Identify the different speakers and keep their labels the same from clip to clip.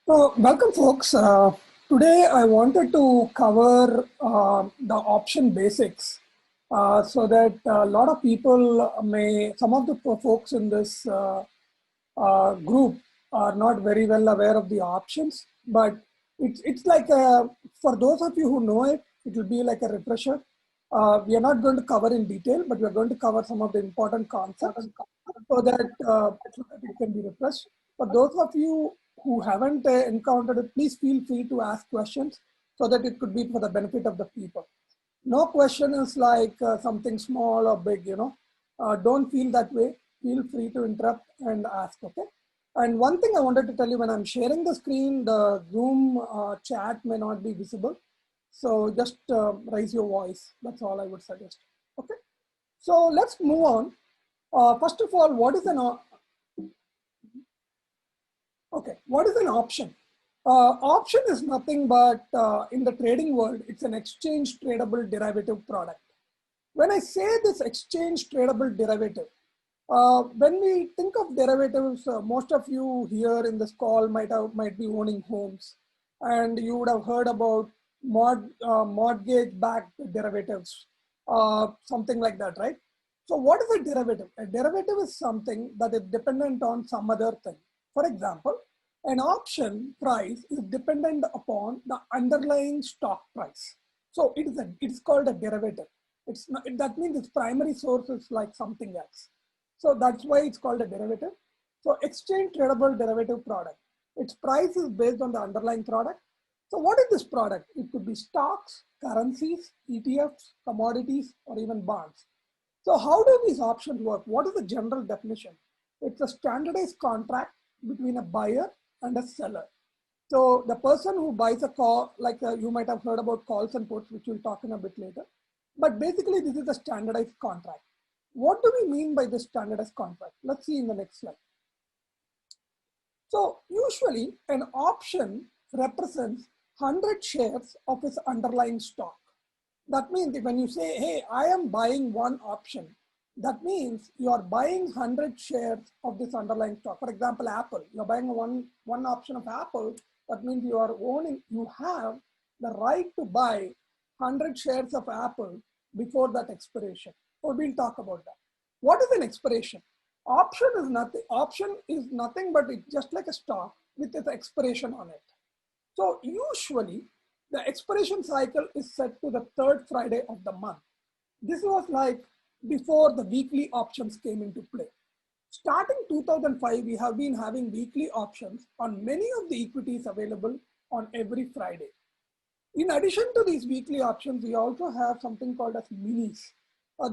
Speaker 1: Welcome, folks. Today, I wanted to cover the option basics so that a lot of people some of the folks in this group are not very well aware of the options, but it's like for those of you who know it, it will be like a refresher. We are not going to cover in detail, but we are going to cover some of the important concepts so that it can be refreshed. For those of you who haven't encountered it, please feel free to ask questions so that it could be for the benefit of the people. No question is like something small or big, don't feel that way. Feel free to interrupt and ask, okay? And one thing I wanted to tell you, when I'm sharing the screen, the Zoom chat may not be visible. So just raise your voice. That's all I would suggest, okay? So let's move on. First of all, what is an option? Option is nothing but in the trading world, it's an exchange tradable derivative product. When I say this exchange tradable derivative, when we think of derivatives, most of you here in this call might be owning homes, and you would have heard about mortgage-backed derivatives, something like that, right? So what is a derivative? A derivative is something that is dependent on some other thing. For example, an option price is dependent upon the underlying stock price. So it's called a derivative. It's not, that means its primary source is like something else. So that's why it's called a derivative. So exchange tradable derivative product. Its price is based on the underlying product. So what is this product? It could be stocks, currencies, ETFs, commodities, or even bonds. So how do these options work? What is the general definition? It's a standardized contract between a buyer and a seller. So the person who buys a call, like you might have heard about calls and puts, which we'll talk in a bit later. But basically, this is a standardized contract. What do we mean by this standardized contract? Let's see in the next slide. So usually an option represents 100 shares of its underlying stock. That means when you say, hey, I am buying one option, that means you are buying 100 shares of this underlying stock. For example, Apple, you're buying one option of Apple. That means you have the right to buy 100 shares of Apple before that expiration. So we'll talk about that. What is an expiration? Option is nothing but it's just like a stock with its expiration on it. So usually the expiration cycle is set to the third Friday of the month. This was like before the weekly options came into play. Starting 2005, we have been having weekly options on many of the equities available on every Friday. In addition to these weekly options, we also have something called as minis.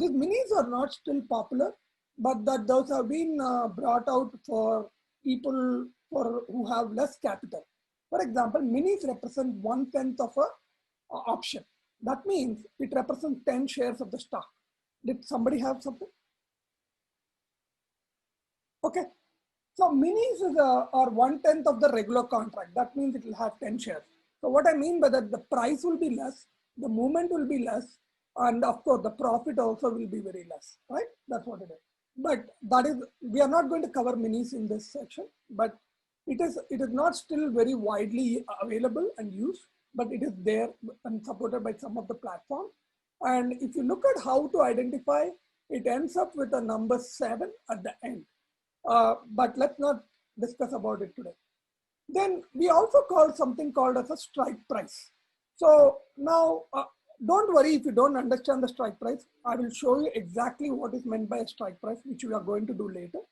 Speaker 1: These minis are not still popular, but those have been brought out for people who have less capital. For example, minis represent 1/10 of a option. That means it represents 10 shares of the stock. Did somebody have something? Okay. So minis are 1/10 of the regular contract. That means it will have 10 shares. So what I mean by that, the price will be less, the movement will be less, and of course the profit also will be very less, right? That's what it is. But we are not going to cover minis in this section, but it is not still very widely available and used, but it is there and supported by some of the platforms. And if you look at how to identify, it ends up with a number 7 at the end. But let's not discuss about it today. Then we also call something called as a strike price. So now, don't worry if you don't understand the strike price. I will show you exactly what is meant by a strike price, which we are going to do later.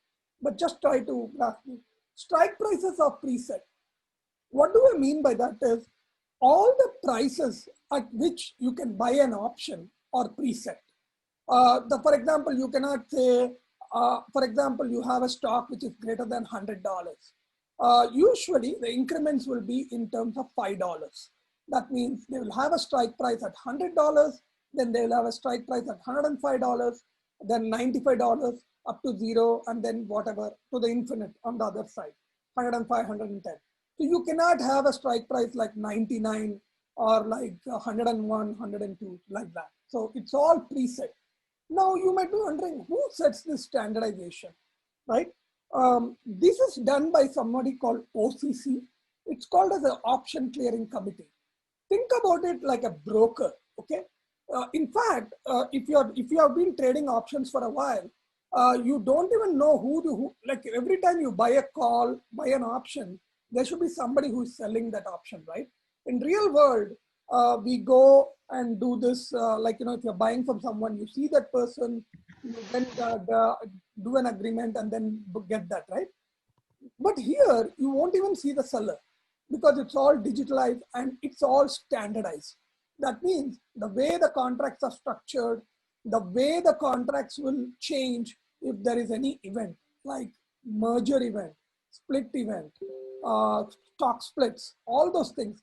Speaker 1: But just try to grasp me. Strike prices are preset. What do I mean by that is all the prices at which you can buy an option are preset. For example, you cannot say, for example, you have a stock which is greater than $100. Usually the increments will be in terms of $5. That means they will have a strike price at $100, then they will have a strike price at $105, then $95 up to 0, and then whatever to the infinite on the other side, 105, 110. So you cannot have a strike price like 99 or like 101, 102, like that. So it's all preset. Now you might be wondering who sets this standardization, right? This is done by somebody called OCC. It's called as an option clearing committee. Think about it like a broker, okay? In fact, if you have been trading options for a while, you don't even know who, like every time you buy a call, buy an option, there should be somebody who is selling that option, right? In real world, we go and do this, like, if you're buying from someone, you see that person, you then do an agreement and then get that, right? But here, you won't even see the seller because it's all digitalized and it's all standardized. That means the way the contracts are structured, the way the contracts will change if there is any event like merger event, split event, stock splits, all those things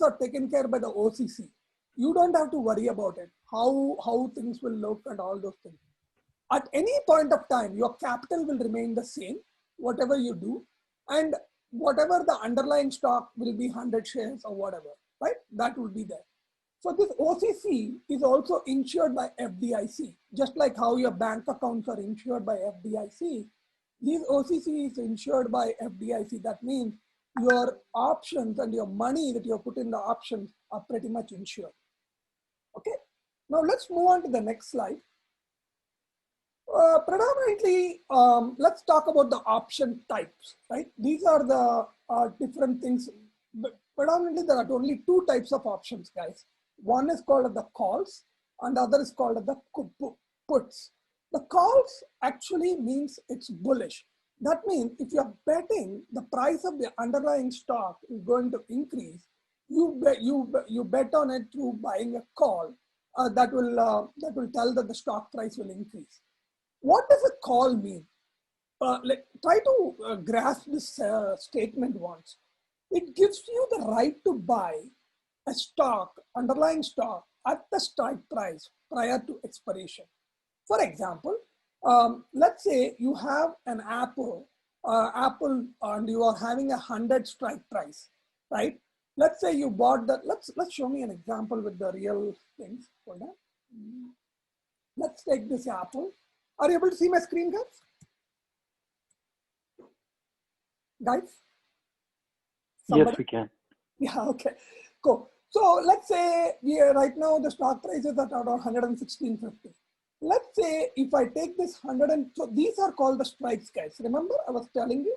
Speaker 1: are taken care by the OCC. You don't have to worry about it, how things will look and all those things. At any point of time, your capital will remain the same, whatever you do, and whatever the underlying stock will be 100 shares or whatever, right? That will be there. So this OCC is also insured by FDIC, just like how your bank accounts are insured by FDIC. These OCC is insured by FDIC. That means your options and your money that you put in the options are pretty much insured. Okay. Now let's move on to the next slide. Predominantly, let's talk about the option types, right? These are the different things. But predominantly, there are only two types of options, guys. One is called the calls and the other is called the puts. The calls actually means it's bullish. That means if you're betting the price of the underlying stock is going to increase, you bet on it through buying a call that will tell that the stock price will increase. What does a call mean? Try to grasp this statement once. It gives you the right to buy a stock, underlying stock, at the strike price prior to expiration. For example, let's say you have an Apple, and you are having 100 strike price, right? Let's say you bought that. Let's show me an example with the real things. Hold on. Let's take this Apple. Are you able to see my screen, guys?
Speaker 2: Yes, we can.
Speaker 1: Yeah, okay, cool. So let's say we are right now, the stock price is at around 116.50. Let's say if I take this 100, so these are called the strikes, guys. Remember, I was telling you,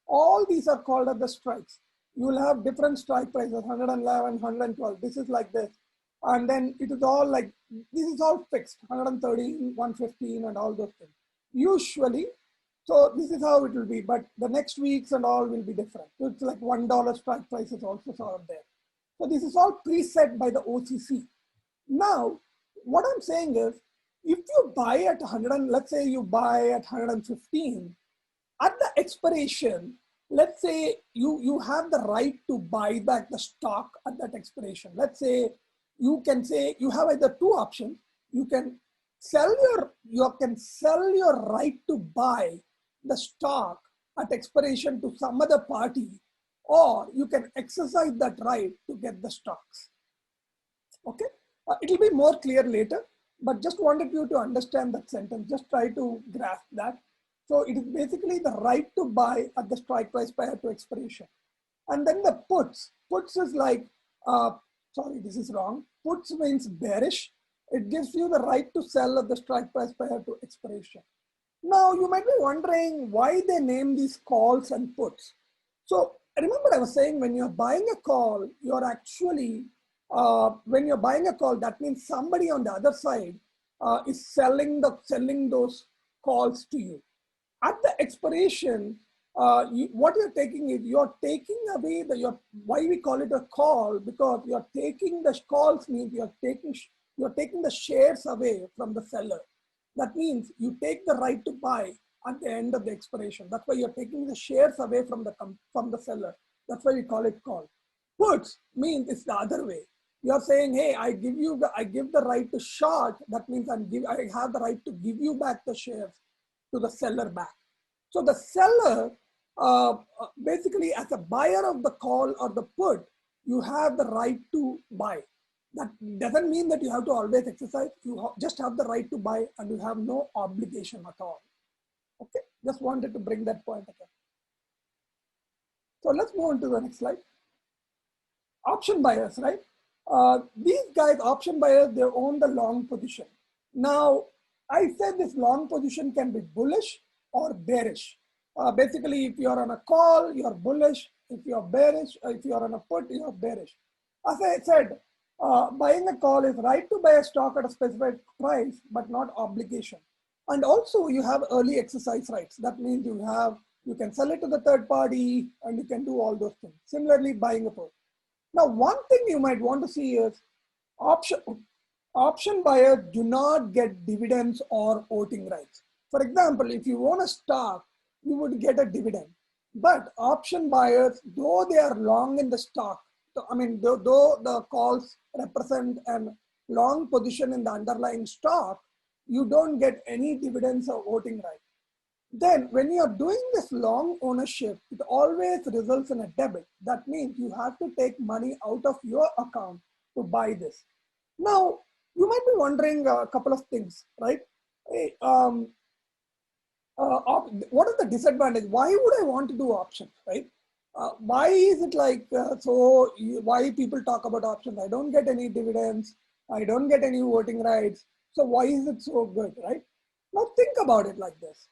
Speaker 1: all these are called as the strikes. You will have different strike prices, 111, 112. This is like this. And then it is all like, this is all fixed, 113, 115 and all those things. Usually, so this is how it will be, but the next weeks and all will be different. So it's like $1 strike prices also sort of there. So this is all preset by the OCC. Now, what I'm saying is, if you buy at 100, let's say you buy at 115, at the expiration, let's say you have the right to buy back the stock at that expiration. Let's say you can say you have either two options. You can sell your right to buy the stock at expiration to some other party, or you can exercise that right to get the stocks. Okay, it will be more clear later, but just wanted you to understand that sentence. Just try to grasp that. So it is basically the right to buy at the strike price prior to expiration. And then the puts. Puts is like, sorry, this is wrong. Puts means bearish. It gives you the right to sell at the strike price prior to expiration. Now, you might be wondering why they name these calls and puts. So remember I was saying, when you're buying a call, you're actually, when you're buying a call, that means somebody on the other side is selling those calls to you. At the expiration, what you're taking is, you're taking away why we call it a call, because you're taking the calls means you're taking the shares away from the seller. That means you take the right to buy at the end of the expiration. That's why you're taking the shares away from the seller. That's why we call it call. Puts means it's the other way. You're saying, hey, I give the right to short. That means I have the right to give you back the shares to the seller back. So the seller, basically as a buyer of the call or the put, you have the right to buy. That doesn't mean that you have to always exercise. You just have the right to buy and you have no obligation at all. Okay, just wanted to bring that point again. So let's move on to the next slide. Option buyers, right? These guys, option buyers, they own the long position. Now, I said this long position can be bullish or bearish. Basically, if you're on a call, you're bullish. If you're bearish, if you're on a put, you're bearish. As I said, buying a call is right to buy a stock at a specified price, but not obligation. And also, you have early exercise rights. That means you can sell it to the third party, and you can do all those things. Similarly, buying a put. Now, one thing you might want to see is option buyers do not get dividends or voting rights. For example, if you own a stock, you would get a dividend. But option buyers, though they are long in the stock, I mean, though the calls represent a long position in the underlying stock, you don't get any dividends or voting rights. Then when you are doing this long ownership, it always results in a debit. That means you have to take money out of your account to buy this. Now, you might be wondering a couple of things, right? Hey, what is the disadvantage? Why would I want to do options, right? Why is it like, why people talk about options? I don't get any dividends. I don't get any voting rights. So why is it so good, right? Now think about it like this.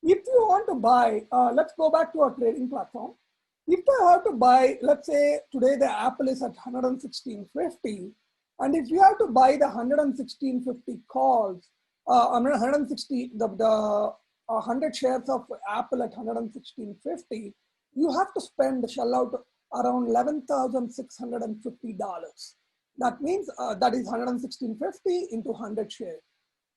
Speaker 1: If you want to buy, let's go back to our trading platform. If I have to buy, let's say today the Apple is at 116.50, and if you have to buy the 116.50 calls, 160, the 100 shares of Apple at 116.50, you have to shell out around $11,650. That means that is 116.50 into 100 shares.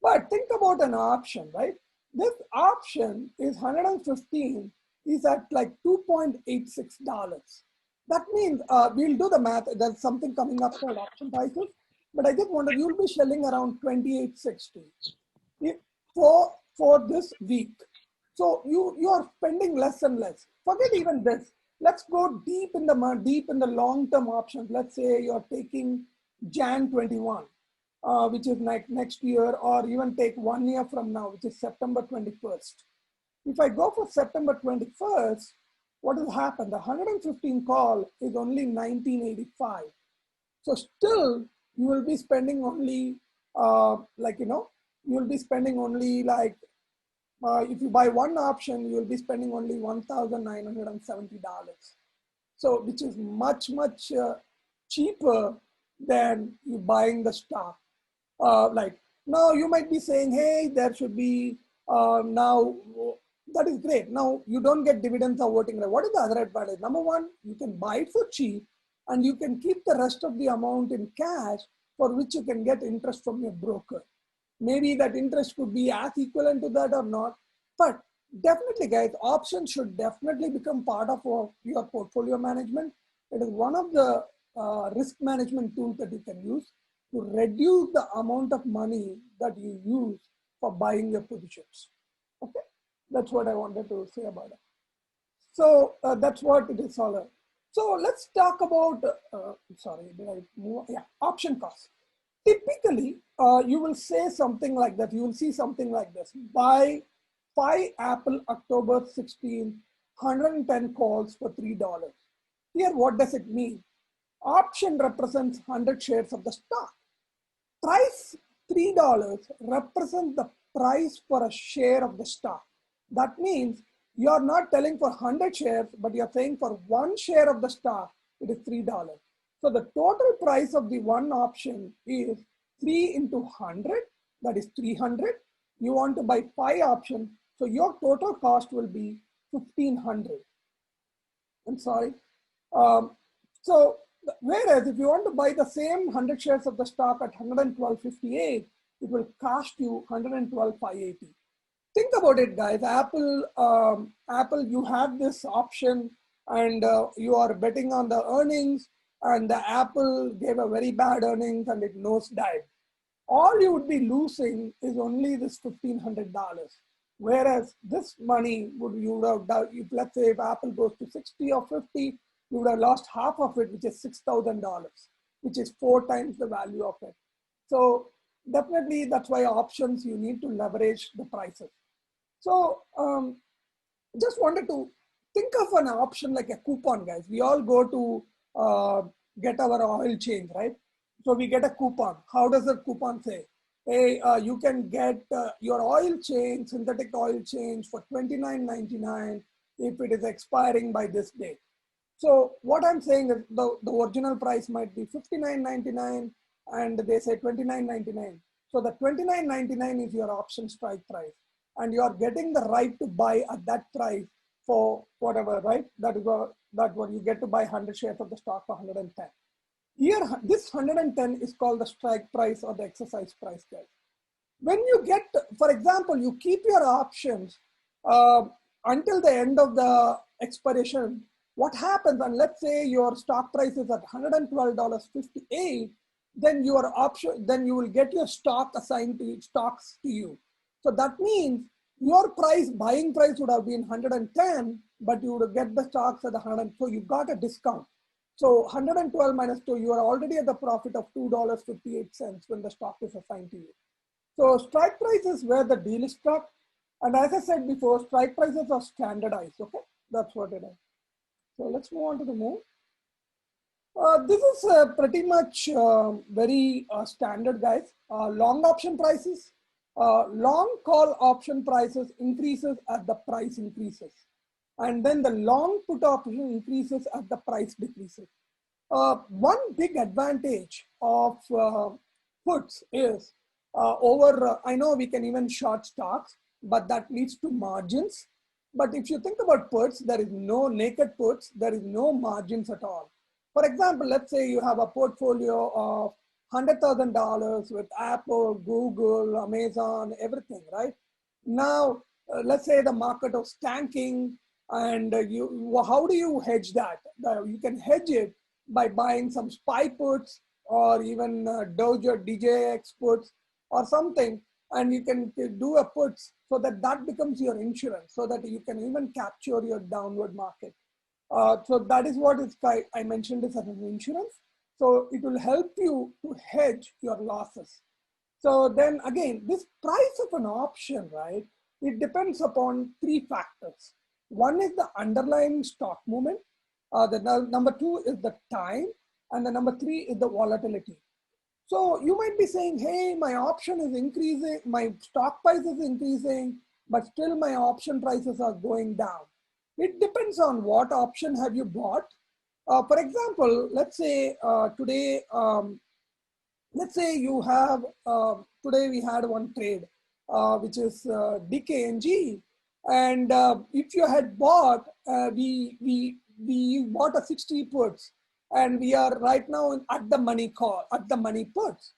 Speaker 1: But think about an option, right? This option is 115 is at like $2.86. That means we'll do the math. There's something coming up called option prices, but I just wonder you'll be shelling around 28.60 for this week. So you are spending less and less. Forget even this. Let's go deep in the long-term options. Let's say you're taking Jan 21. Which is next year, or even take 1 year from now, which is September 21st. If I go for September 21st, what will happen? The 115 call is only 1985. So still, you will be spending only, you will be spending only like, if you buy one option, you will be spending only $1,970. So, which is much, much cheaper than you buying the stock. Now you might be saying, hey, there should be now, that is great. Now you don't get dividends or voting right. What is the other advantage? Number one, you can buy it for cheap and you can keep the rest of the amount in cash for which you can get interest from your broker. Maybe that interest could be as equivalent to that or not, but definitely guys, options should definitely become part of your portfolio management. It is one of the risk management tools that you can use to reduce the amount of money that you use for buying your positions. Okay, that's what I wanted to say about it. So that's what it is all about. So let's talk about, sorry, did I move? Yeah, option cost. Typically, you will say something like that. You will see something like this. Buy 5 Apple October 16, 110 calls for $3. Here, what does it mean? Option represents 100 shares of the stock. Price $3 represents the price for a share of the stock. That means you're not telling for 100 shares, but you're saying for one share of the stock, it is $3. So the total price of the one option is 3 into 100, that is 300. You want to buy 5 options, so your total cost will be 1,500. I'm sorry. So whereas if you want to buy the same 100 shares of the stock at 112.58, it will cost you 112.580. Think about it, guys. Apple, you have this option, and you are betting on the earnings, and the Apple gave a very bad earnings, and it nosedived. All you would be losing is only this $1,500. Whereas this money you would have done, if let's say if Apple goes to 60 or 50, you would have lost half of it, which is $6,000, which is 4 times the value of it. So definitely that's why options, you need to leverage the prices. So just wanted to think of an option like a coupon, guys. We all go to get our oil change, right? So we get a coupon. How does the coupon say? Hey, you can get your oil change, synthetic oil change for $29.99 if it is expiring by this date. So what I'm saying is the original price might be $59.99 and they say $29.99. So the $29.99 is your option strike price and you are getting the right to buy at that price for whatever, right? That is what you get to buy 100 shares of the stock for 110. Here, this 110 is called the strike price or the exercise price, guys. When you get, for example, you keep your options until the end of the expiration, what happens, and let's say your stock price is at $112.58, then your option, then you will get your stock assigned to stocks to you. So that means your price, buying price would have been 110, but you would get the stocks at 100. So you got a discount. So 112 minus 2, you are already at the profit of $2.58 when the stock is assigned to you. So strike price is where the deal is struck. And as I said before, strike prices are standardized, okay? That's what it is. So let's move on to the move. This is pretty much very standard, guys. Long option prices, long call option prices increases as the price increases. And then the long put option increases as the price decreases. One big advantage of puts is I know we can even short stocks, but that leads to margins. But if you think about puts, there is no naked puts, there is no margins at all. For example, let's say you have a portfolio of $100,000 with Apple, Google, Amazon, everything, right? Now, let's say the market was tanking and how do you hedge that? You can hedge it by buying some SPY puts or even Dojo, DJX puts or something, and you can do a puts so that becomes your insurance, so that you can even capture your downward market. So that is what I mentioned this as an insurance. So it will help you to hedge your losses. So then again, this price of an option, right? It depends upon three factors. One is the underlying stock movement. Number two is the time. And the number three is the volatility. So you might be saying, hey, my option is increasing, my stock price is increasing, but still my option prices are going down. It depends on what option have you bought. For example, let's say today, let's say you have, today we had one trade, which is DKNG. And if you had bought, we bought a 60 puts and we are right now at the money call, at the money puts.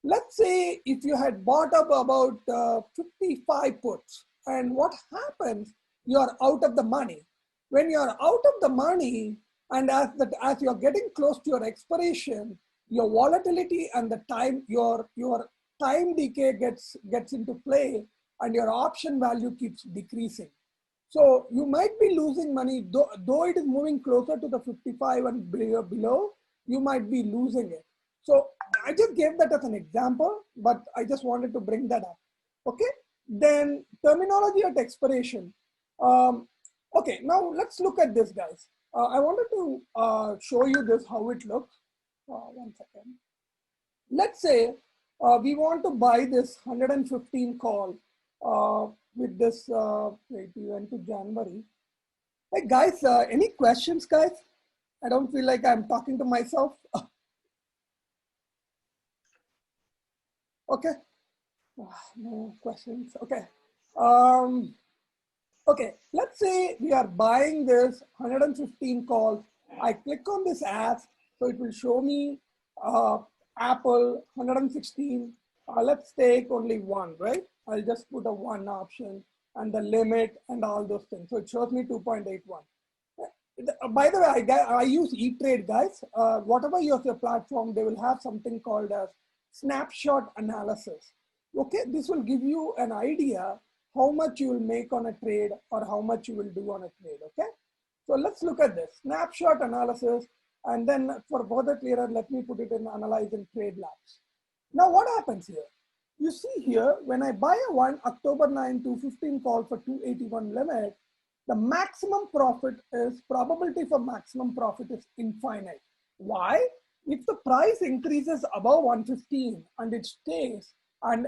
Speaker 1: Let's say if you had bought up about 55 puts, and what happens, you are out of the money. When you are out of the money, and as you're getting close to your expiration, your volatility and the time, your time decay gets into play, and your option value keeps decreasing. So you might be losing money, though it is moving closer to the 55 and below, you might be losing it. So I just gave that as an example, but I just wanted to bring that up. Okay, then terminology at expiration. Okay, now let's look at this, guys. I wanted to show you this, how it looks. One second. Let's say we want to buy this 115 call with this, wait, we went to January. Hey guys, any questions, guys? I don't feel like I'm talking to myself. Okay, no questions, okay. Okay, let's say we are buying this 115 calls. I click on this app, so it will show me Apple 116. Let's take only one, right? I'll just put a one option and the limit and all those things. So it shows me 2.81. By the way, I use E-Trade, guys. Whatever you have your platform, they will have something called as snapshot analysis. Okay, this will give you an idea how much you will make on a trade or how much you will do on a trade, okay? So let's look at this, snapshot analysis, and then for further clearer, let me put it in Analyze in Trade Labs. Now what happens here? You see here, when I buy a October 9 215 call for 281 limit, The maximum profit is, probability for maximum profit is infinite. Why? If the price increases above 115 and it stays and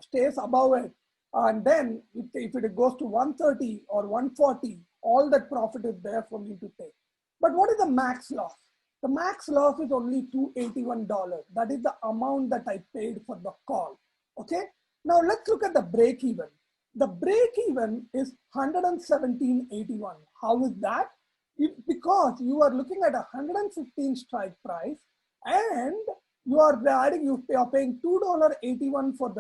Speaker 1: stays above it, and then if it goes to 130 or 140, all that profit is there for me to take. But what is the max loss? The max loss is only $281. That is the amount that I paid for the call. Okay. Now let's look at the break even. The break even is 117.81. How is that? Because you are looking at 115 strike price and you are paying $2.81 for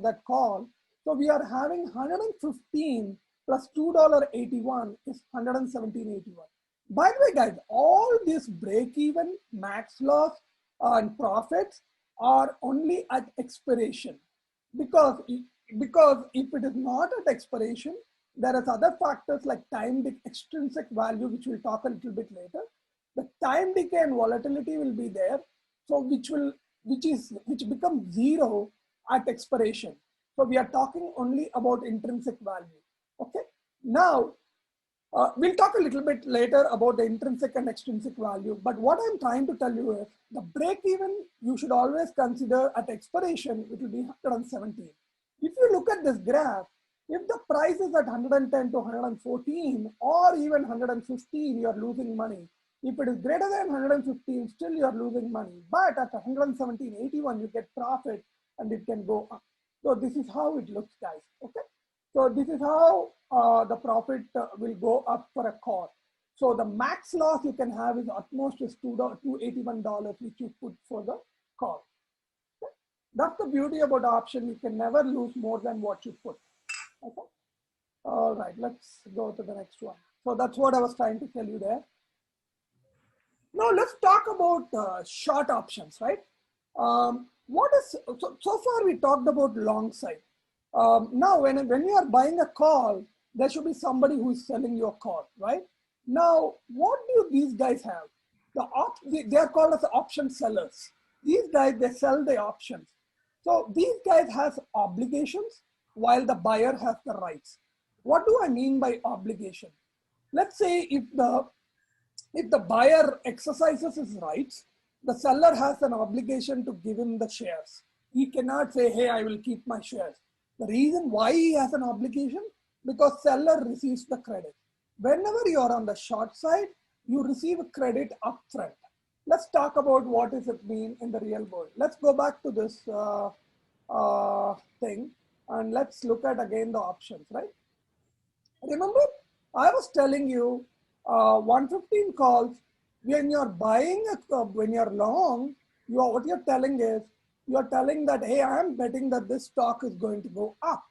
Speaker 1: that call. So we are having 115 plus $2.81 is 117.81. By the way, guys, all this break even, max loss, and profits are only at expiration. Because if it is not at expiration, there are other factors like time extrinsic value, which we'll talk a little bit later. The time decay and volatility will be there, so which becomes zero at expiration. So we are talking only about intrinsic value. Okay. Now we'll talk a little bit later about the intrinsic and extrinsic value. But what I'm trying to tell you is the break even you should always consider at expiration, it will be 117. If you look at this graph, if the price is at 110 to 114 or even 115, you're losing money. If it is greater than 115, still you're losing money. But at 117.81, you get profit and it can go up. So this is how it looks, guys. Okay. So this is how the profit will go up for a call. So the max loss you can have is at most is $281, which you put for the call. Okay? That's the beauty about option. You can never lose more than what you put. Okay. All right, let's go to the next one. So that's what I was trying to tell you there. Now let's talk about short options, right? So far we talked about long side. Now, when you are buying a call, there should be somebody who is selling your call, right? Now, what do these guys have? They are called as option sellers. These guys, they sell the options. So these guys have obligations while the buyer has the rights. What do I mean by obligation? Let's say if the buyer exercises his rights, the seller has an obligation to give him the shares. He cannot say, hey, I will keep my shares. The reason why he has an obligation, because seller receives the credit. Whenever you are on the short side, you receive a credit upfront. Let's talk about what does it mean in the real world. Let's go back to this thing and let's look at again the options, right? Remember, I was telling you 115 calls, when you're buying, when you're long, what you're telling is, you're telling that, hey, I'm betting that this stock is going to go up.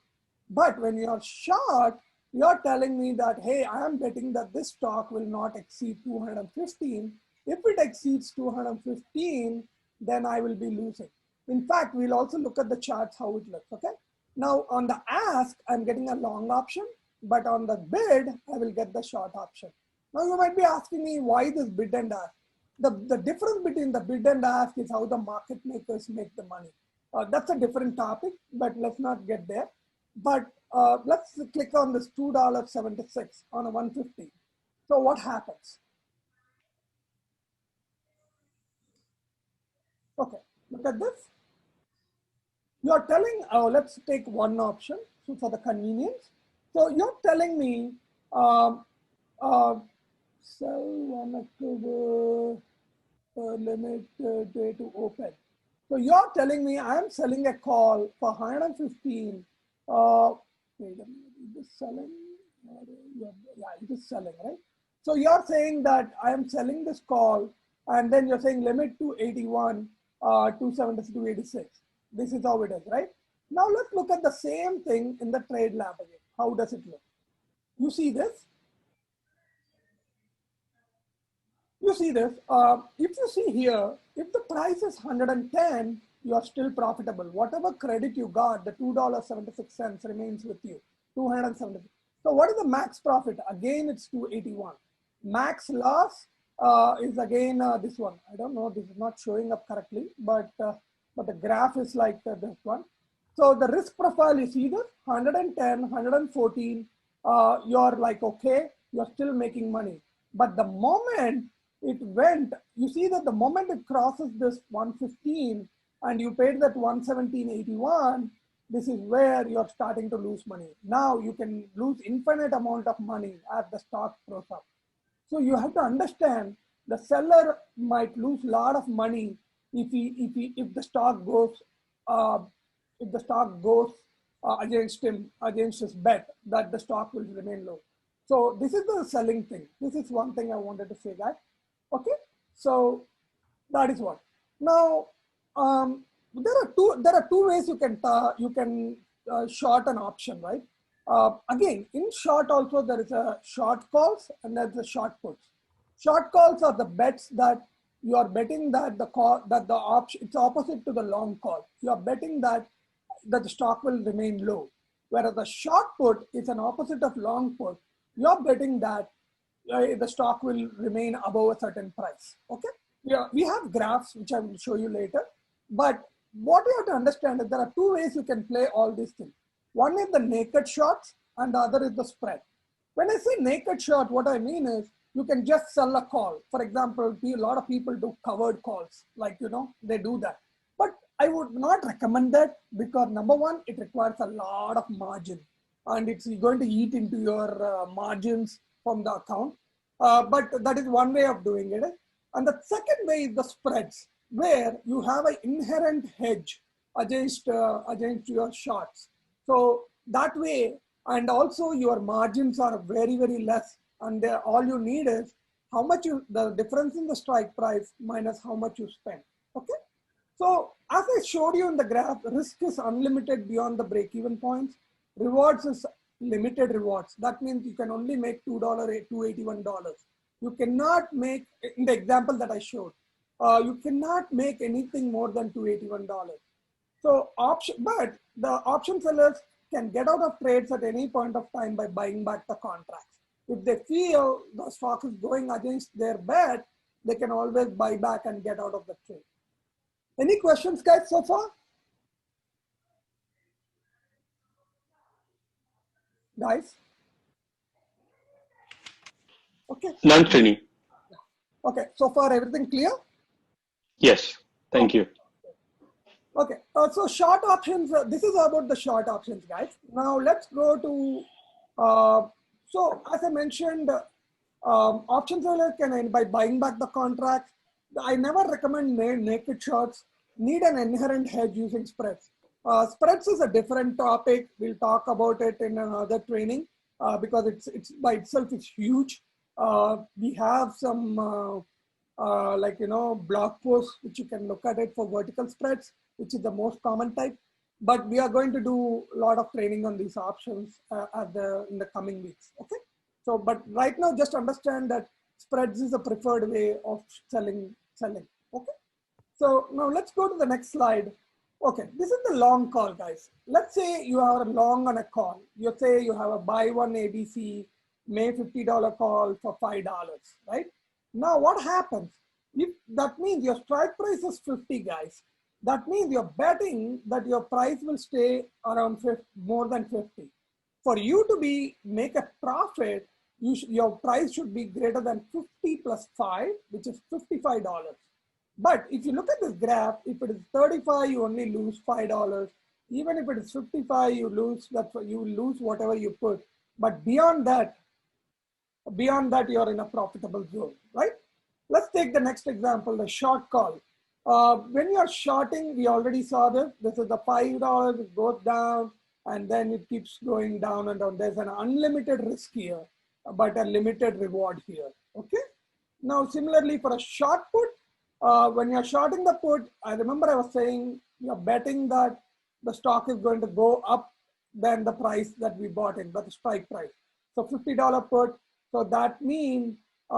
Speaker 1: But when you're short, you're telling me that, hey, I am betting that this stock will not exceed 215. If it exceeds 215, then I will be losing. In fact, we'll also look at the charts, how it looks, okay? Now on the ask, I'm getting a long option, but on the bid, I will get the short option. Now you might be asking me, why this bid and ask? The difference between the bid and ask is how the market makers make the money. That's a different topic, but let's not get there. But let's click on this $2.76 on a 150. So what happens? Okay, look at this. You're telling, let's take one option so for the convenience. So you're telling me, sell 1 October, limit day to open. So you're telling me I'm selling a call for 115. Wait a minute, is this selling? Yeah, it is selling, right? So you're saying that I am selling this call, and then you're saying limit to 81, 276 to 86. This is how it is, right? Now let's look at the same thing in the trade lab again. How does it look? You see this? You see this? If you see here, if the price is 110, you are still profitable. Whatever credit you got, the $2.76 remains with you, 276. So what is the max profit? Again, it's 281. Max loss is again this one. I don't know, this is not showing up correctly, but the graph is like this one. So the risk profile, you see this, 110, 114, you're like, okay, you're still making money. But the moment it went, you see that the moment it crosses this 115 and you paid that 117.81, this is where you're starting to lose money. Now you can lose infinite amount of money as the stock goes up. So you have to understand the seller might lose a lot of money if the stock goes uh, against him, against his bet that the stock will remain low. So this is the selling thing. This is one thing I wanted to say, guys. Okay, so that is what. Now there are two ways you can short an option, right? Again, in short also there is a short calls and there's a short puts. Short calls are the bets that you are betting that the call that the option, it's opposite to the long call. You are betting that the stock will remain low. Whereas the short put is an opposite of long put. You are betting that the stock will remain above a certain price. Okay. Yeah, we have graphs which I will show you later. But what you have to understand is there are two ways you can play all these things. One is the naked shots and the other is the spread. When I say naked shot, what I mean is you can just sell a call. For example, a lot of people do covered calls, like, they do that. But I would not recommend that because number one, it requires a lot of margin and it's going to eat into your margins from the account. But that is one way of doing it. And the second way is the spreads, where you have an inherent hedge against your shots. So that way, and also your margins are very, very less. And all you need is the difference in the strike price minus how much you spend. Okay. So as I showed you in the graph, risk is unlimited beyond the break-even points. Rewards is limited rewards. That means you can only make $281. You cannot make, in the example that I showed, you cannot make anything more than $281. So but the option sellers can get out of trades at any point of time by buying back the contracts. If they feel the stock is going against their bet, they can always buy back and get out of the trade. Any questions, guys, so far? Guys? Okay.
Speaker 2: None, Srini.
Speaker 1: Okay, so far everything clear?
Speaker 2: Yes, thank you.
Speaker 1: Okay, so short options, this is about the short options, guys. Now let's go to, so as I mentioned, option seller can, by buying back the contract, I never recommend naked shorts, need an inherent hedge using spreads. Spreads is a different topic. We'll talk about it in another training because it's by itself, it's huge. We have some blog posts which you can look at it for vertical spreads, which is the most common type. But we are going to do a lot of training on these options in the coming weeks. Okay. So, but right now, just understand that spreads is a preferred way of selling. Okay. So now let's go to the next slide. Okay, this is the long call, guys. Let's say you are long on a call. You say you have a buy one ABC, May $50 call for $5, right? Now what happens? If that means your strike price is 50, guys. That means you're betting that your price will stay around 50, more than 50. For you to make a profit, your price should be greater than 50 plus 5, which is $55. But if you look at this graph, if it is 35, you only lose $5. Even if it is 55, you lose whatever you put. But beyond that, you're in a profitable zone, right? Let's take the next example, the short call. When you're shorting, we already saw this. This is the $5, it goes down, and then it keeps going down and down. There's an unlimited risk here, but a limited reward here, okay? Now, similarly for a short put, when you're shorting the put, I remember I was saying you're betting that the stock is going to go up than the price that we bought in, the strike price. So $50 put, so that means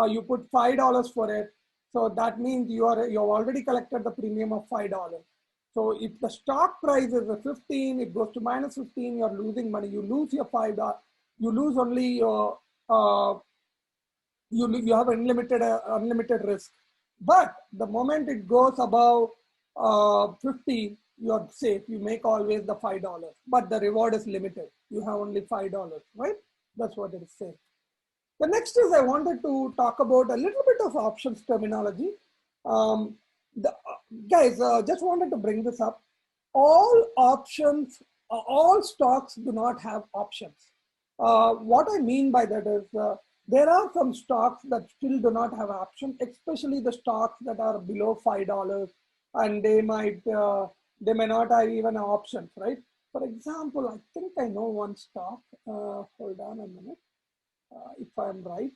Speaker 1: you put $5 for it. So that means you've already collected the premium of $5. So if the stock price is 15, it goes to minus 15, you're losing money. You lose your $5. You lose only your, you have unlimited risk. But the moment it goes above 50, you're safe. You make always the $5, but the reward is limited. You have only $5, right? That's what it is saying. The next is I wanted to talk about a little bit of options terminology. Guys, just wanted to bring this up. All options, all stocks do not have options. What I mean by that is there are some stocks that still do not have options, especially the stocks that are below $5, and they may not have even options, right? For example, I think I know one stock. Hold on a minute, if I'm right.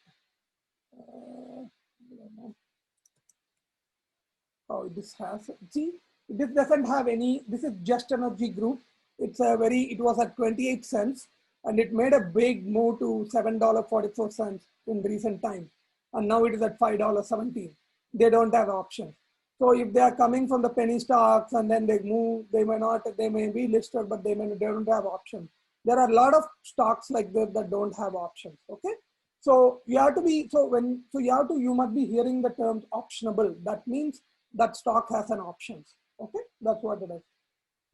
Speaker 1: Oh, this has, see, this doesn't have any, this is Just Energy Group. It's a it was at 28 cents and it made a big move to $7.44 in recent times. And now it is at $5.17. They don't have options. So if they are coming from the penny stocks and then they move, they may be listed, but they don't have options. There are a lot of stocks like this that don't have options, okay? So you have to be, you must be hearing the term optionable. That means that stock has an options, okay? That's what it is.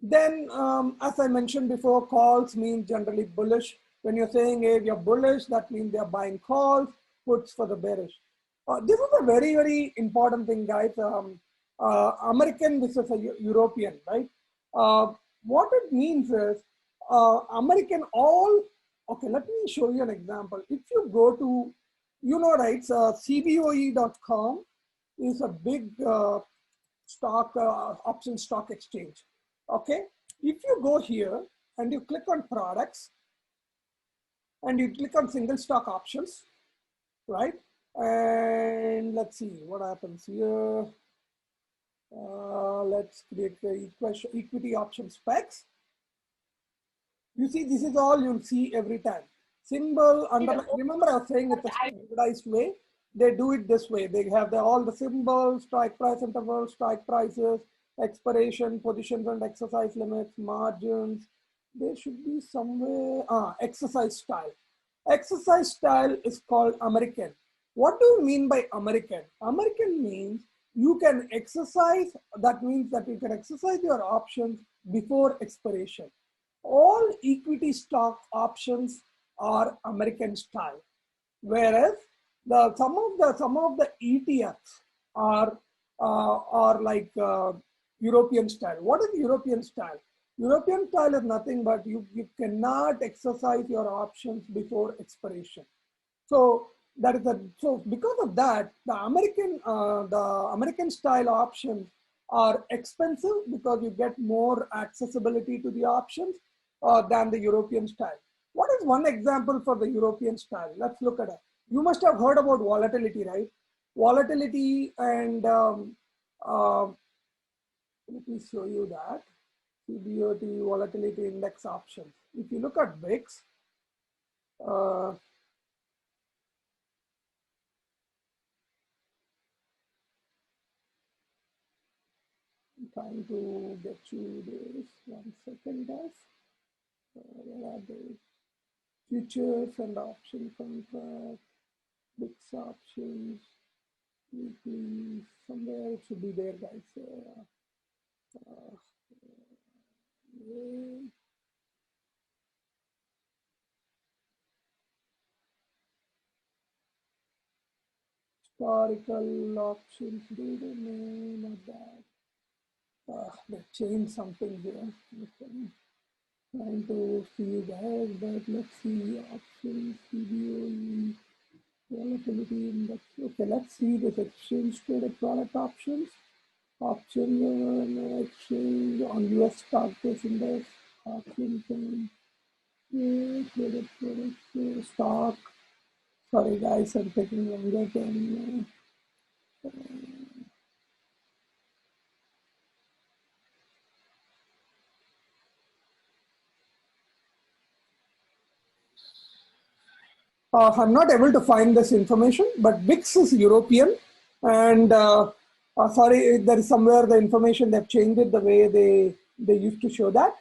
Speaker 1: Then, as I mentioned before, calls means generally bullish. When you're saying, hey, you're bullish, that means they're buying calls, puts for the bearish. This is a very, very important thing, guys. American versus a European, right? What it means is American okay, let me show you an example. If you go to, right, CBOE.com is a big option stock exchange. Okay, if you go here and you click on products and you click on single stock options, right? And let's see what happens here. Let's create the equity option specs. You see, this is all you'll see every time. Symbol, remember I was saying it's a standardized way. They do it this way. They have all the symbols, strike price intervals, strike prices, expiration, positions and exercise limits, margins. There should be somewhere, exercise style. Exercise style is called American. What do you mean by American? American means you can exercise, that means that you can exercise your options before expiration. All equity stock options are American style, whereas some of the ETFs are like European style. What is European style? European style is nothing but you cannot exercise your options before expiration. So that is so because of that, the American style options are expensive because you get more accessibility to the options than the European style. What is one example for the European style? Let's look at it. You must have heard about volatility, right? Volatility and let me show you that. CBOT volatility index options. If you look at VIX, I'm trying to get you this. 1 second, guys. Where are they? Futures and option contract, VIX options, weekly, somewhere it should be there, guys. Historical options data, no, not that. They changed something here. Okay. Trying to see guys, but let's see options, CBOE, volatility index. Okay, let's see this exchange traded product options. Option exchange on US stock price index, option traded products, stock. Sorry guys, I'm taking longer than I'm not able to find this information, but VIX is European, and sorry, there is somewhere the information they've changed it the way they used to show that.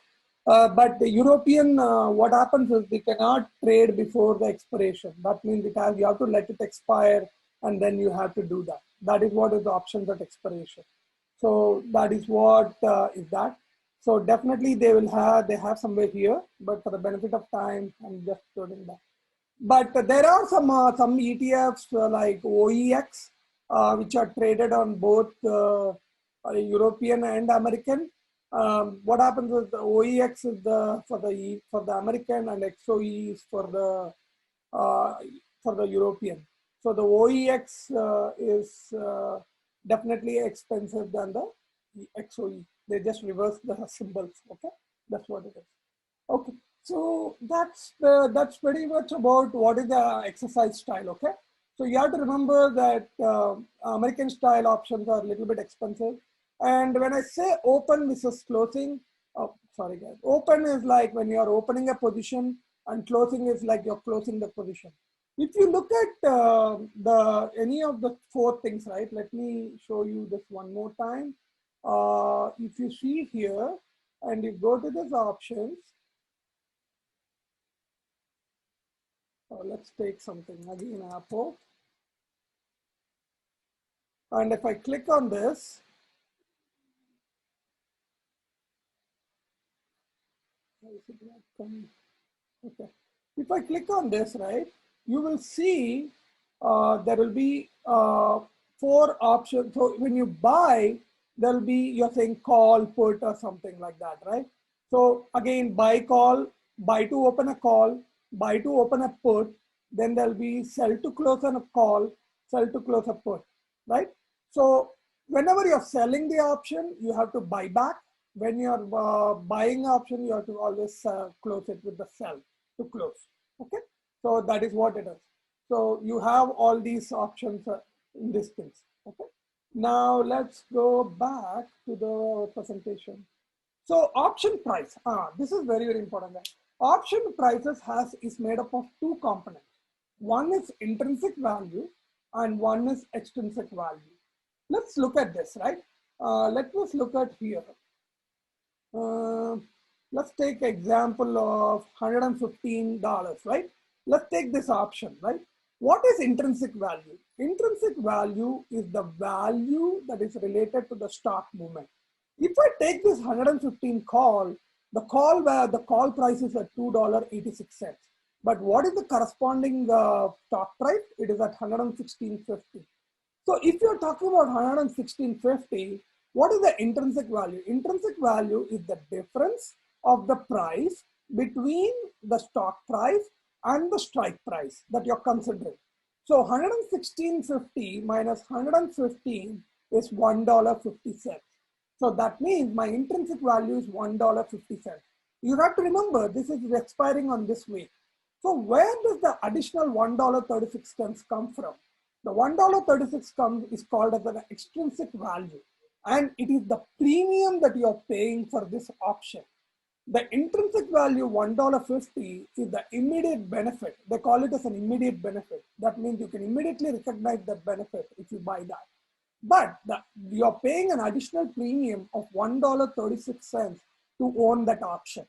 Speaker 1: But the European, what happens is they cannot trade before the expiration. That means you have to let it expire, and then you have to do that. That is what is the options at expiration. So that is what is that. So definitely they have somewhere here, but for the benefit of time, I'm just putting that. But there are some ETFs like OEX, which are traded on both European and American. What happens is the OEX is for the American, and XOE is for the European. So the OEX is definitely expensive than the XOE. They just reverse the symbols. Okay, that's what it is. Okay, so that's pretty much about what is the exercise style. Okay, so you have to remember that American style options are a little bit expensive. And when I say open versus closing, oh, sorry guys, open is like when you are opening a position, and closing is like you're closing the position. If you look at any of the four things, right? Let me show you this one more time. If you see here, and you go to this options, let's take something again, Apple. And if I click on this, okay. If I click on this, right, you will see there will be four options. So when you buy, there'll be, you're saying call, put, or something like that, right? So again, buy call, buy to open a call, buy to open a put, then there'll be sell to close on a call, sell to close a put, right? So whenever you're selling the option, you have to buy back. When you're buying option, you have to always close it with the sell to close. Okay, so that is what it is. So you have all these options in these things. Okay, now let's go back to the presentation. So option price, this is very, very important. Option prices is made up of two components. One is intrinsic value and one is extrinsic value. Let's look at this, right? Let us look at here. Let's take example of $115, right? Let's take this option, right? What is intrinsic value? Intrinsic value is the value that is related to the stock movement. If I take this 115 call, the call price is at $2.86. But what is the corresponding stock price? It is at 116.50. So if you're talking about 116.50, what is the intrinsic value? Intrinsic value is the difference of the price between the stock price and the strike price that you're considering. So 116.50 minus 115 is $1.50. So that means my intrinsic value is $1.50. You have to remember this is expiring on this week. So where does the additional $1.36 come from? The $1.36 is called as an extrinsic value, and it is the premium that you are paying for this option. The intrinsic value $1.50 is the immediate benefit. They call it as an immediate benefit. That means you can immediately recognize that benefit if you buy that. But you're paying an additional premium of $1.36 to own that option.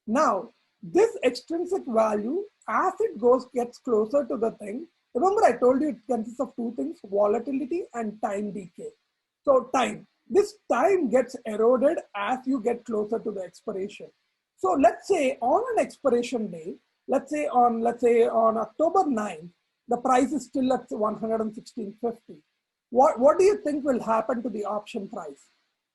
Speaker 1: Now, this extrinsic value, as it gets closer to the thing, remember I told you it consists of two things, volatility and time decay. So time, this time gets eroded as you get closer to the expiration. So let's say on an expiration day, let's say on October 9th, the price is still at 116.50. What do you think will happen to the option price?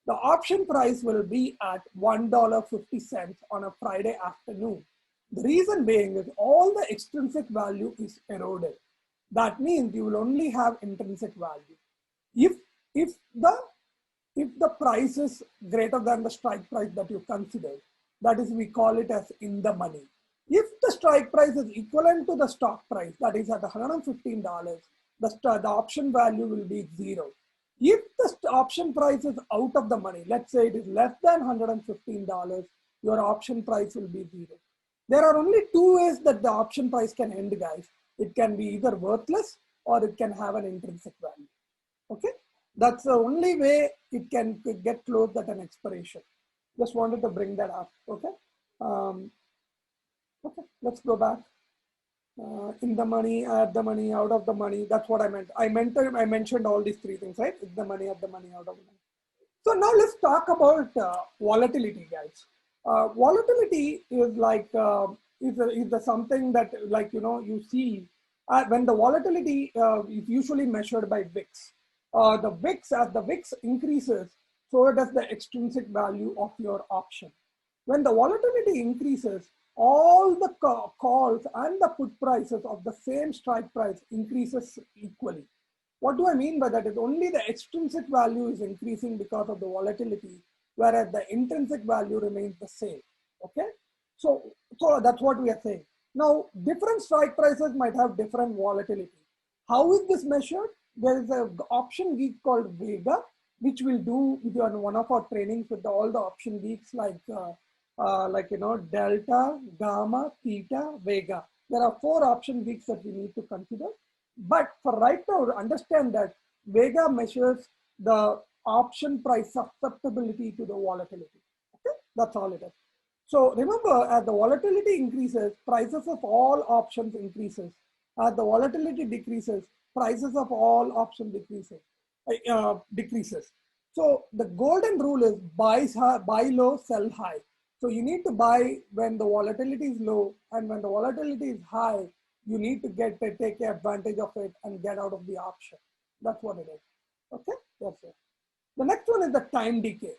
Speaker 1: The option price will be at $1.50 on a Friday afternoon. The reason being is all the extrinsic value is eroded. That means you will only have intrinsic value. If the price is greater than the strike price that you consider, that is, we call it as in the money. If the strike price is equivalent to the stock price, that is at $115, the option value will be zero. If the option price is out of the money, let's say it is less than $115, your option price will be zero. There are only two ways that the option price can end, guys. It can be either worthless or it can have an intrinsic value. Okay, that's the only way it can get closed at an expiration. Just wanted to bring that up. Okay, okay, let's go back. In the money, at the money, out of the money. That's what I meant. I mentioned all these three things, right? In the money, at the money, out of the money. So now let's talk about volatility, guys. Volatility is like is something that, like, you see when the volatility is usually measured by VIX. The VIX, as the VIX increases, so does the extrinsic value of your option. When the volatility increases, all the calls and the put prices of the same strike price increases equally. What do I mean by that? Is only the extrinsic value is increasing because of the volatility, whereas the intrinsic value remains the same. Okay, so that's what we are saying. Now, different strike prices might have different volatility. How is this measured? There is an option geek called Vega, which we'll do on one of our trainings with all the option geeks like delta, gamma, theta, vega. There are 4 option geeks that we need to consider. But for right now, understand that Vega measures the option price susceptibility to the volatility. Okay, that's all it is. So remember, as the volatility increases, prices of all options increases. As the volatility decreases, prices of all options decreases. So the golden rule is buy low, sell high. So you need to buy when the volatility is low, and when the volatility is high, you need to take advantage of it and get out of the option. That's what it is. Okay, that's it. The next one is the time decay.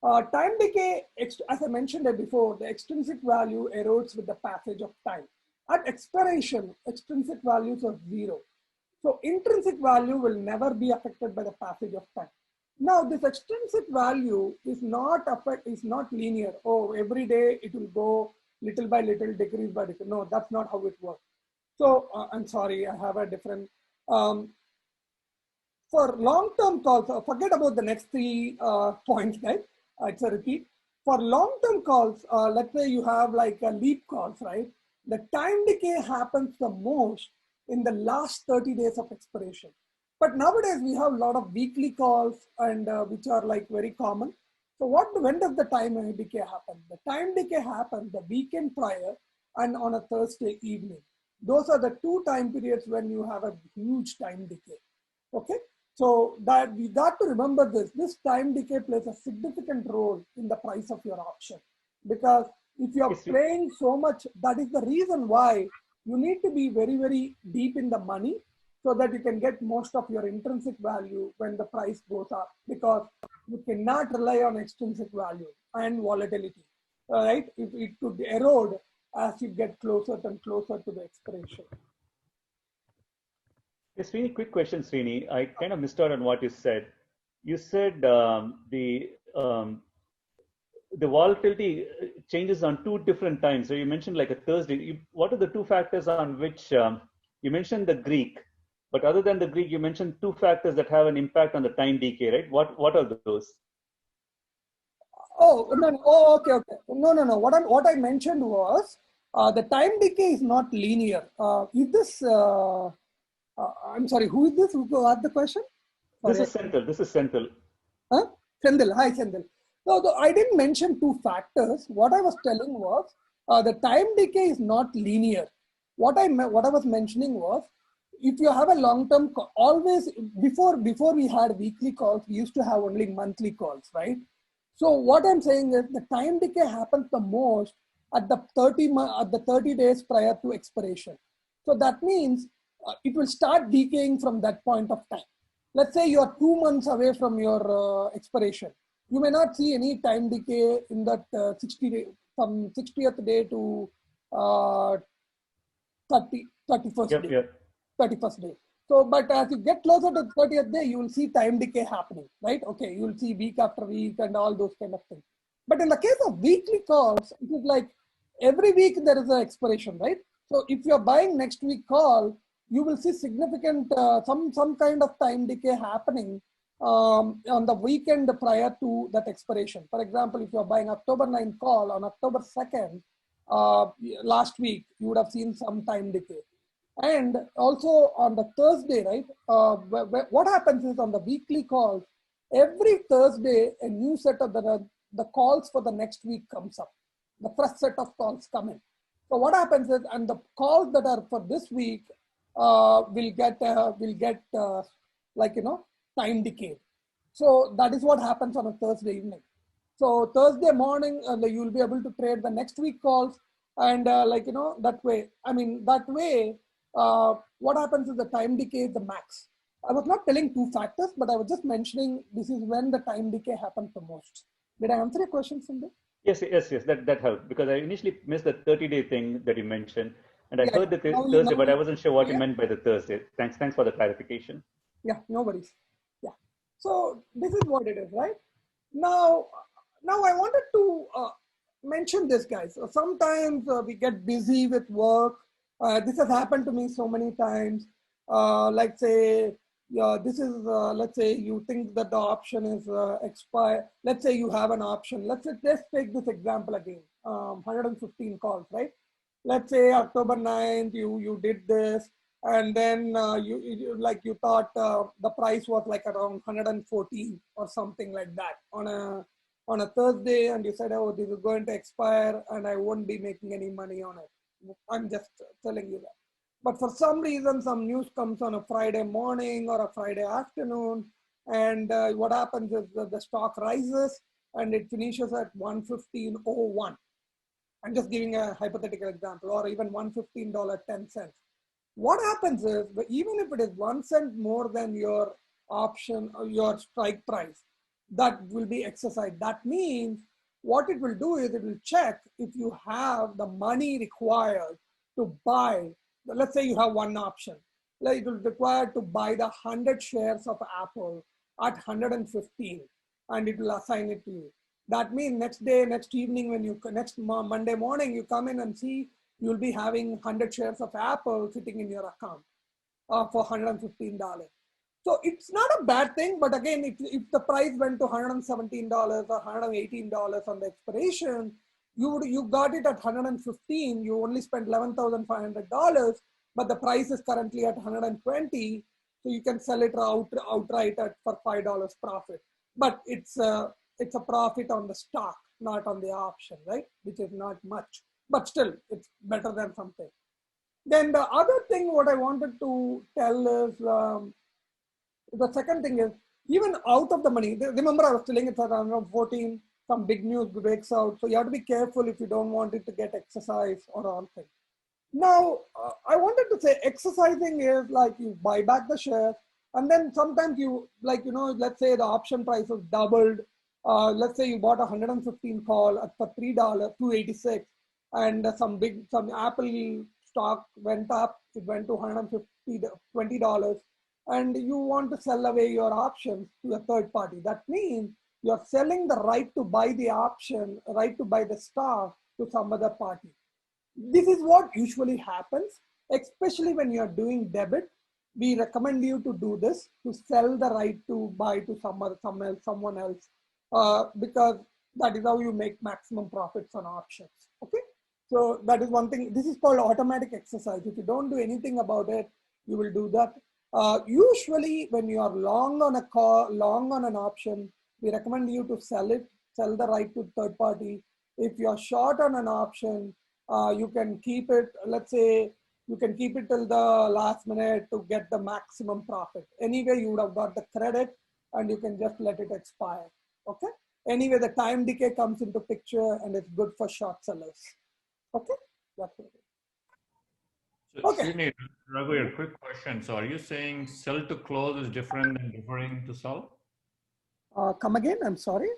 Speaker 1: Time decay, as I mentioned before, the extrinsic value erodes with the passage of time. At expiration, extrinsic values are 0. So intrinsic value will never be affected by the passage of time. Now, this extrinsic value is not linear. Oh, every day it will go little by little, decrease by decrease. No, that's not how it works. So I'm sorry, I have a different. For long-term calls, forget about the next 3 points, guys. It's a repeat. For long-term calls, let's say you have like a leap calls, right? The time decay happens the most in the last 30 days of expiration. But nowadays we have a lot of weekly calls and which are like very common. So when does the time decay happen? The time decay happens the weekend prior and on a Thursday evening. Those are the 2 time periods when you have a huge time decay. Okay, so that we got to remember this. This time decay plays a significant role in the price of your option, because if you are playing so much, that is the reason why you need to be very, very deep in the money so that you can get most of your intrinsic value when the price goes up, because you cannot rely on extrinsic value and volatility. All right, it could erode as you get closer and closer to the expiration.
Speaker 3: Yes, Srini, quick question, Srini. I kind of missed out on what you said. You said the volatility changes on 2 different times. So you mentioned like a Thursday. What are the 2 factors on which you mentioned the Greek, but other than the Greek, you mentioned 2 factors that have an impact on the time decay, right? What are those?
Speaker 1: Oh, no, oh, okay. No. What I mentioned was the time decay is not linear. Is this? I'm sorry. Who is this? Who asked the question? Sorry.
Speaker 3: This is Senthil.
Speaker 1: Huh? Senthil. Hi, Senthil. No, I didn't mention 2 factors. What I was telling was the time decay is not linear. What I was mentioning was, if you have a long-term call, always before we had weekly calls, we used to have only monthly calls, right? So what I'm saying is the time decay happens the most at the 30 days prior to expiration. So that means it will start decaying from that point of time. Let's say you are 2 months away from your expiration. You may not see any time decay in that 60 day, from 60th day to 31st day. 31st day. So, but as you get closer to the 30th day, you will see time decay happening, right? Okay, you will see week after week and all those kind of things. But in the case of weekly calls, it is like every week there is an expiration, right? So if you are buying next week call, you will see significant, some kind of time decay happening on the weekend prior to that expiration. For example, if you are buying October 9 call on October 2nd, last week, you would have seen some time decay. And also on the Thursday, right? What happens is on the weekly calls, every Thursday, a new set of the calls for the next week comes up. The first set of calls come in. So what happens is, and the calls that are for this week will get time decay. So that is what happens on a Thursday evening. So Thursday morning, you will be able to trade the next week calls. And that way, what happens is the time decay is the max. I was not telling two factors, but I was just mentioning this is when the time decay happens the most. Did I answer your question, Sundar?
Speaker 3: Yes. That helped, because I initially missed the 30-day thing that you mentioned, and I
Speaker 1: Yeah,
Speaker 3: heard the
Speaker 1: now
Speaker 3: Thursday, but I wasn't sure what you
Speaker 1: yeah.
Speaker 3: meant by the Thursday. Thanks for the clarification.
Speaker 1: Yeah, no worries. Yeah. So this is what it is, right? Now I wanted to mention this, guys. Sometimes we get busy with work. This has happened to me so many times. Like say, yeah, this is, let's say you think that the option is expired. Let's say you have an option. Let's take this example again. 115 calls, right? Let's say October 9th, you did this, and then you thought the price was like around 114 or something like that on a Thursday, and you said, oh, this is going to expire and I won't be making any money on it. I'm just telling you that. But for some reason, some news comes on a Friday morning or a Friday afternoon, and what happens is that the stock rises and it finishes at 115.01. I'm just giving a hypothetical example, or even $115.10. What happens is, even if it is 1 cent more than your option or your strike price, that will be exercised. That means what it will do is it will check if you have the money required to buy. Let's say you have one option. Like it will require to buy the 100 shares of Apple at 115, and it will assign it to you. That means next day, next evening, when you next Monday morning, you come in and see you'll be having 100 shares of Apple sitting in your account for $115. So it's not a bad thing, but again, if the price went to $117 or $118 on the expiration, you got it at 115. You only spent $11,500, but the price is currently at 120. So you can sell it outright for $5 profit. But it's a profit on the stock, not on the option, right? Which is not much, but still it's better than something. Then the other thing what I wanted to tell is, the second thing is, even out of the money, remember I was telling it's around 14, some big news breaks out. So you have to be careful if you don't want it to get exercised or all things. Now, I wanted to say exercising is like you buy back the shares, and then sometimes you, let's say the option price was doubled. Let's say you bought a 115 call for $3, $286, and some Apple stock went up, it went to $20, and you want to sell away your options to a third party. That means you're selling the right to buy the option, right to buy the stock to some other party. This is what usually happens, especially when you're doing debit. We recommend you to do this, to sell the right to buy to someone else, because that is how you make maximum profits on options. Okay, so that is one thing. This is called automatic exercise. If you don't do anything about it, you will do that. Usually, when you are long on a call, long on an option, we recommend you to sell the right to third party. If you're short on an option, you can keep it, let's say, you can keep it till the last minute to get the maximum profit. Anyway, you would have got the credit and you can just let it expire. Okay. Anyway, the time decay comes into picture and it's good for short sellers. Okay. That's it.
Speaker 4: So, okay. Srini, Raghu, a quick question. So are you saying sell to close is different than deferring to sell?
Speaker 1: Come again, I'm sorry.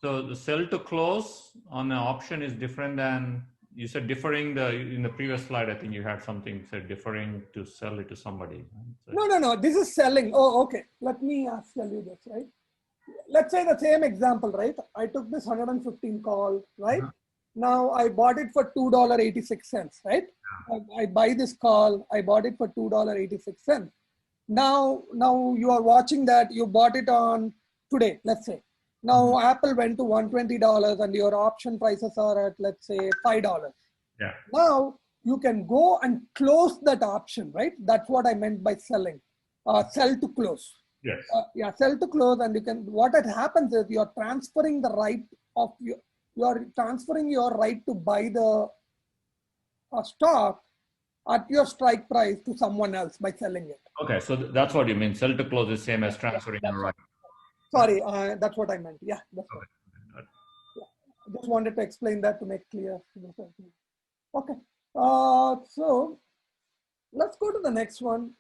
Speaker 4: So the sell to close on an option is different than, you said deferring in the previous slide, I think you had something said deferring to sell it to somebody.
Speaker 1: So, no, this is selling. Oh, okay. Let me tell you this, right? Let's say the same example, right? I took this 115 call, right? Now I bought it for $2.86, right? I buy this call, I bought it for $2.86. Now you are watching that, you bought it on today, let's say. Now Apple went to $120 and your option prices are at, let's say, $5.
Speaker 4: Yeah.
Speaker 1: Now you can go and close that option, right? That's what I meant by selling. Sell to close.
Speaker 4: Yes.
Speaker 1: Yeah, sell to close, and you can. What it happens is you're transferring the right of you're transferring your right to buy the stock at your strike price to someone else by selling it.
Speaker 4: Okay, so that's what you mean. Sell to close is same as transferring your right.
Speaker 1: Sorry, that's what I meant. Yeah, that's okay. Yeah. I just wanted to explain that to make clear. Okay. So let's go to the next one.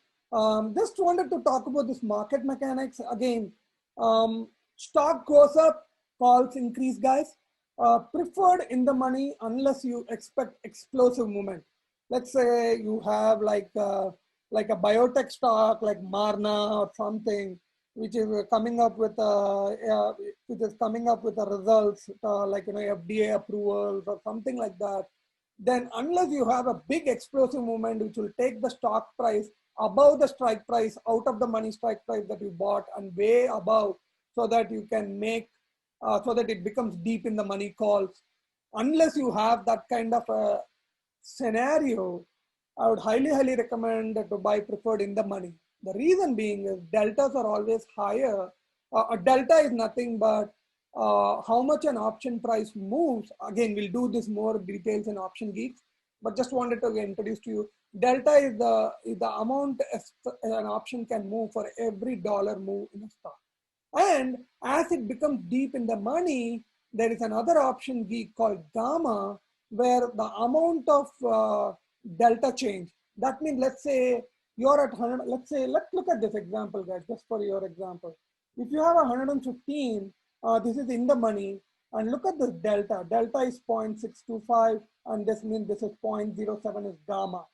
Speaker 1: Just wanted to talk about this market mechanics again. Stock goes up, calls increase, guys. Preferred in the money unless you expect explosive movement. Let's say you have like a biotech stock like Marna or something, which is coming up with the results like FDA approvals or something like that. Then unless you have a big explosive movement which will take the stock price above the strike price, out of the money strike price that you bought and way above, so that you can make so that it becomes deep in the money calls, unless you have that kind of a scenario, I would highly recommend to buy preferred in the money. The reason being is deltas are always higher. A delta is nothing but how much an option price moves. Again, we'll do this more details in Option Geeks, but just wanted to introduce to you. Delta is the amount an option can move for every dollar move in a stock. And as it becomes deep in the money, there is another option geek called gamma, where the amount of delta change. That means, let's say you're at 100, let's look at this example, guys, just for your example. If you have 115, this is in the money, and look at this delta. Delta is 0.625, and this means this is 0.07 is gamma.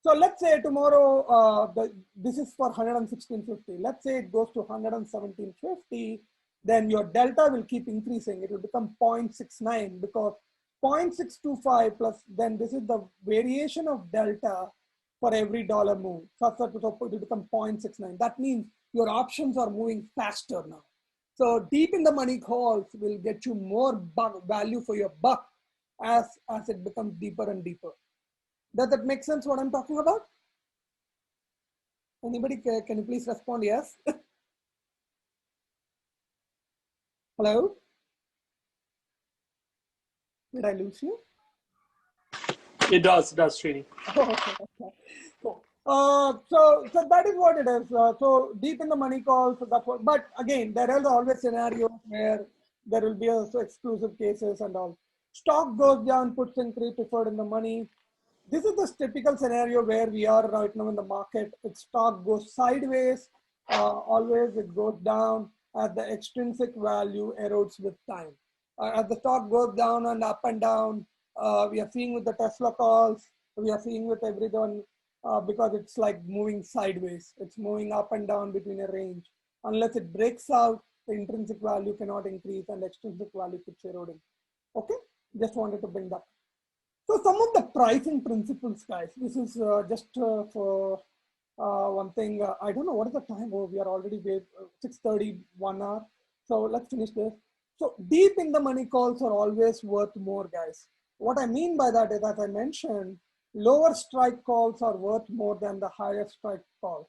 Speaker 1: So let's say tomorrow, this is for 116.50. Let's say it goes to 117.50, then your delta will keep increasing. It will become 0.69 because 0.625 plus, then this is the variation of delta for every dollar move. So it will become 0.69. That means your options are moving faster now. So deep in the money calls will get you more value for your buck as it becomes deeper and deeper. Does that make sense what I'm talking about? Anybody, can you please respond yes? Hello? Did I lose you?
Speaker 5: It does, Srini.
Speaker 1: Oh, okay. Cool. So that is what it is. So deep in the money calls, so that's what, but again, there are always scenarios where there will be also exclusive cases and all. Stock goes down, puts increase, preferred in the money. This is the typical scenario where we are right now in the market. Its stock goes sideways, always it goes down as the extrinsic value erodes with time. As the stock goes down and up and down, we are seeing with the Tesla calls, we are seeing with everyone because it's like moving sideways. It's moving up and down between a range. Unless it breaks out, the intrinsic value cannot increase and extrinsic value keeps eroding. Okay, just wanted to bring that. So some of the pricing principles, guys, this is just for one thing. I don't know what is the time. Oh, we are already 6:30, 1 hour. So let's finish this. So deep in the money calls are always worth more, guys. What I mean by that is, as I mentioned, lower strike calls are worth more than the higher strike calls.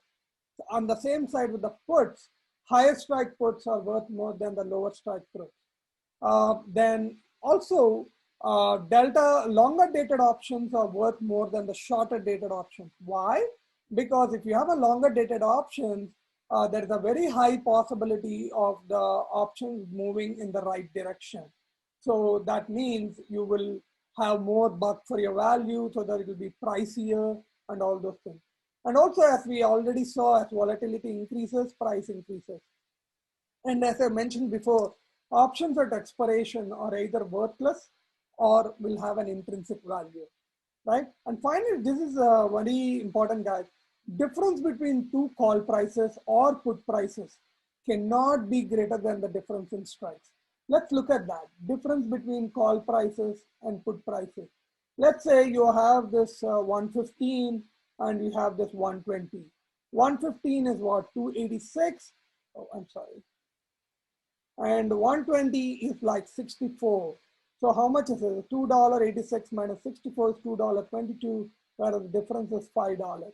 Speaker 1: So on the same side with the puts, higher strike puts are worth more than the lower strike puts. Then also, delta longer dated options are worth more than the shorter dated options. Why? Because if you have a longer dated options, there is a very high possibility of the options moving in the right direction. So that means you will have more buck for your value, so that it will be pricier and all those things. And also, as we already saw, as volatility increases, price increases. And as I mentioned before, options at expiration are either worthless or will have an intrinsic value, right? And finally, this is a very important, guys. Difference between two call prices or put prices cannot be greater than the difference in strikes. Let's look at that. Difference between call prices and put prices. Let's say you have this 115 and you have this 120. 115 is what, 286? Oh, I'm sorry. And 120 is like 64. So how much is it? $2.86 minus 64 is $2.22, whereas the difference is $5.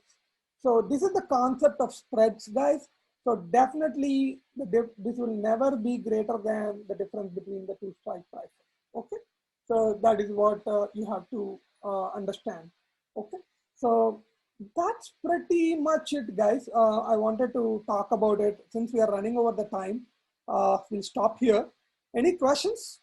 Speaker 1: So this is the concept of spreads, guys. So definitely this will never be greater than the difference between the two strike prices. Okay. So that is what you have to understand. Okay. So that's pretty much it, guys. I wanted to talk about it since we are running over the time. We'll stop here. Any questions?